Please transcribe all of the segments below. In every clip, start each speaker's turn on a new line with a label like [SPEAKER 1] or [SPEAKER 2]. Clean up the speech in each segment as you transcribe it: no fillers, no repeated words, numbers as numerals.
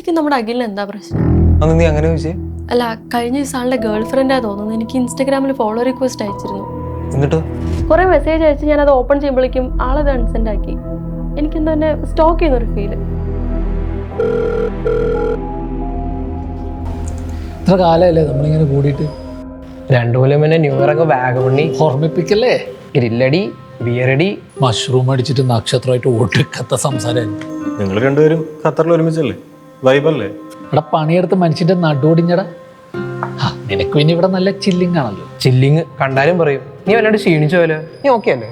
[SPEAKER 1] ശരിക്കും നമ്മുടെ അഖിലിന് എന്താ പ്രശ്നം?
[SPEAKER 2] നീ അങ്ങനെ ചോദിച്ചേ?
[SPEAKER 1] അല്ല, കഴിഞ്ഞ ദിവസം ആളുടെ ഗേൾ ഫ്രണ്ടാ തോന്നുന്നു എനിക്ക് ഇൻസ്റ്റാഗ്രാമിൽ ഫോളോ റിക്വസ്റ്റ് അയച്ചിരുന്നു.
[SPEAKER 2] എന്നിട്ട്
[SPEAKER 1] കുറെ മെസ്സേജ് അയച്ച് ഞാൻ അത് ഓപ്പൺ ചെയ്യുമ്പോഴേക്കും ആളത് അൺസെൻഡ് ആക്കി. എനിക്കെന്തോ എന്നെ സ്റ്റോക്ക് ചെയ്യുന്നൊരു ഫീല്.
[SPEAKER 3] ഇത്ര കാലമല്ലേ നമ്മളിങ്ങനെ കൂടിയിട്ട്?
[SPEAKER 2] 2 കൊല്ലം മുന്നേ ന്യൂ ഇയർ ഒക്കെ വാഗമണ്ണി
[SPEAKER 3] ഓർമ്മിപ്പിക്കല്ലേ?
[SPEAKER 2] ഗ്രില്ലടി ബിയറടി
[SPEAKER 3] മഷ്റൂം അടിച്ചിട്ട് നക്ഷത്രമായിട്ട് ഒടുക്കത്ത സംസാരമായിരുന്നു.
[SPEAKER 4] നിങ്ങൾ രണ്ടുപേരും ഖത്തറിൽ ഒരുമിച്ചല്ലേ? വൈബല്ലേ?
[SPEAKER 3] എടാ പണിയെടുത്ത് മനുഷ്യന്റെ നടുവൊടിഞ്ഞടാ. നിനക്ക് പിന്നെ ഇവിടെ നല്ല ചില്ലിങ് ആണല്ലോ.
[SPEAKER 2] ചില്ലിങ് കണ്ടാലും പറയും നീ വല്ലാണ്ട് ക്ഷീണിച്ചോ പോലെ. നീ ഓക്കെ അല്ലേ?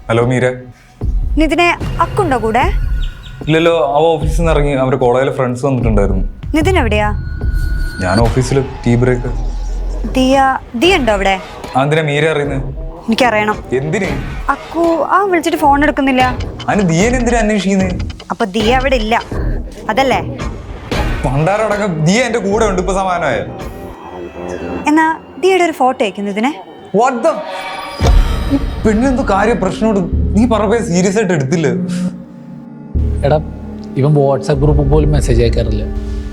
[SPEAKER 5] ഹലോ മീര.
[SPEAKER 6] നിതിനെ അക്കുണ്ടോ കൂടെ?
[SPEAKER 5] ഇല്ലല്ലോ, അവ ഓഫീസിൽ നിന്ന് ഇറങ്ങി. അവരുടെ കോളേജിലെ ഫ്രണ്ട്സ് വന്നിട്ടുണ്ടായിരുന്നു.
[SPEAKER 6] നിതിൻ എവിടെയാ?
[SPEAKER 5] ഞാൻ ഓഫീസിൽ ടീ ബ്രേക്ക്.
[SPEAKER 6] ദിയ ഉണ്ടോ അവിടെ?
[SPEAKER 5] എന്തിനാ മീര അറിയുന്നത്?
[SPEAKER 6] എനിക്കറിയണം.
[SPEAKER 5] എന്തിന്?
[SPEAKER 6] അക്കു വിളിച്ചിട്ട് ഫോൺ എടുക്കുന്നില്ല.
[SPEAKER 5] അതിന് ദിയൻ എന്തിനാ അന്വേഷിക്കുന്നത്?
[SPEAKER 6] അപ്പൊ ദിയ അവിടെ ഇല്ല അതല്ലേ?
[SPEAKER 5] പണ്ടാരടക്കം ദിയ എന്റെ കൂടെ ഉണ്ട്. ഇപ്പൊ സമാനമായ
[SPEAKER 6] എന്നാ ദിയയുടെ ഒരു ഫോട്ടോ അയക്കുന്നു ഇതിനെ.
[SPEAKER 5] ഈ പെണ്ണെന്തോ കാര്യം പ്രശ്നോട് നീ പറഞ്ഞ സീരിയസ് ആയിട്ട് എടുത്തില്ല.
[SPEAKER 3] എടാ ഇവൻ വാട്സാപ്പ് ഗ്രൂപ്പ് പോലും മെസ്സേജ് അയക്കാറില്ല.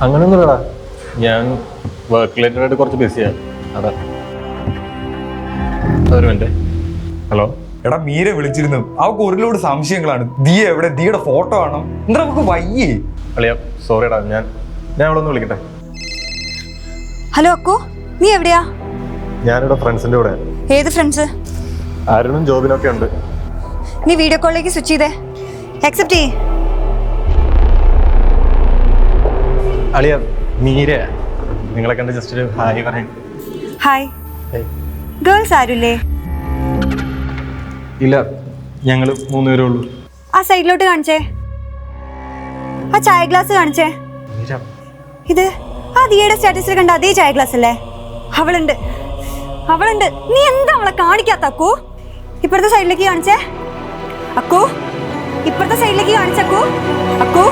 [SPEAKER 4] അങ്ങനെയൊന്നുമില്ലടാ, ഞാൻ വർക്ക് റിലേറ്റഡ് ആയിട്ട് കുറച്ച് ബിസിയാണ്. അതാ ഒരു മിനിറ്റ്. ഹലോ
[SPEAKER 5] എടാ, മീര വിളിച്ചിരുന്നു. അവൾക്ക് ഒരു ലോഡ് സംശയങ്ങളാണ്. ദിയ എവിടെ? ദിയയുടെ ഫോട്ടോ ആണോ? എന്താ നമുക്ക് വയ്യേ?
[SPEAKER 4] അളിയാ സോറിയടാ, ഞാൻ അവിടെ ഒന്ന് വിളിക്കട്ടെ.
[SPEAKER 6] ഹലോ അക്കു, നീ എവിടെയാ?
[SPEAKER 4] ഞാനിവിടെ ഫ്രണ്ട്സിന്റെ കൂടെ.
[SPEAKER 6] ഏത് ഫ്രണ്ട്സ്?
[SPEAKER 4] ആരുണും ജോബിനൊക്കെ ഉണ്ട്.
[SPEAKER 6] നീ വീഡിയോ കോളിലേക്ക് സ്വിച്ച് ചെയ്തേ. അക്സെപ്റ്റ് ചെയ്യ്.
[SPEAKER 4] അളിയ മീര, നിങ്ങളെ കണ്ട് ജസ്റ്റ് ഒരു ഹായ് പറയാൻ.
[SPEAKER 6] ഹായ്. ഗേൾസ് ആരുല്ലേ?
[SPEAKER 4] ഇല്ല, ഞങ്ങൾ 3 പേരേ ഉള്ളൂ.
[SPEAKER 6] ആ സൈഡിലോട്ട് കാണിച്ചേ. ആ ചായ ഗ്ലാസ് കാണിച്ചേ. ഇത് ആ ദിയയുടെ സ്റ്റാറ്റസിൽ കണ്ട അതേ ചായ ഗ്ലാസ് അല്ലേ? അവളുണ്ട്. നീ എന്താ അവളെ കാണിക്കാത്ത അക്കു? ഇപ്പുറത്തെ സൈഡിലേക്ക് കാണിച്ചേ. അക്കു, ഇപ്പുറത്തെ സൈഡിലേക്ക് കാണിച്ചക്കു. അക്കു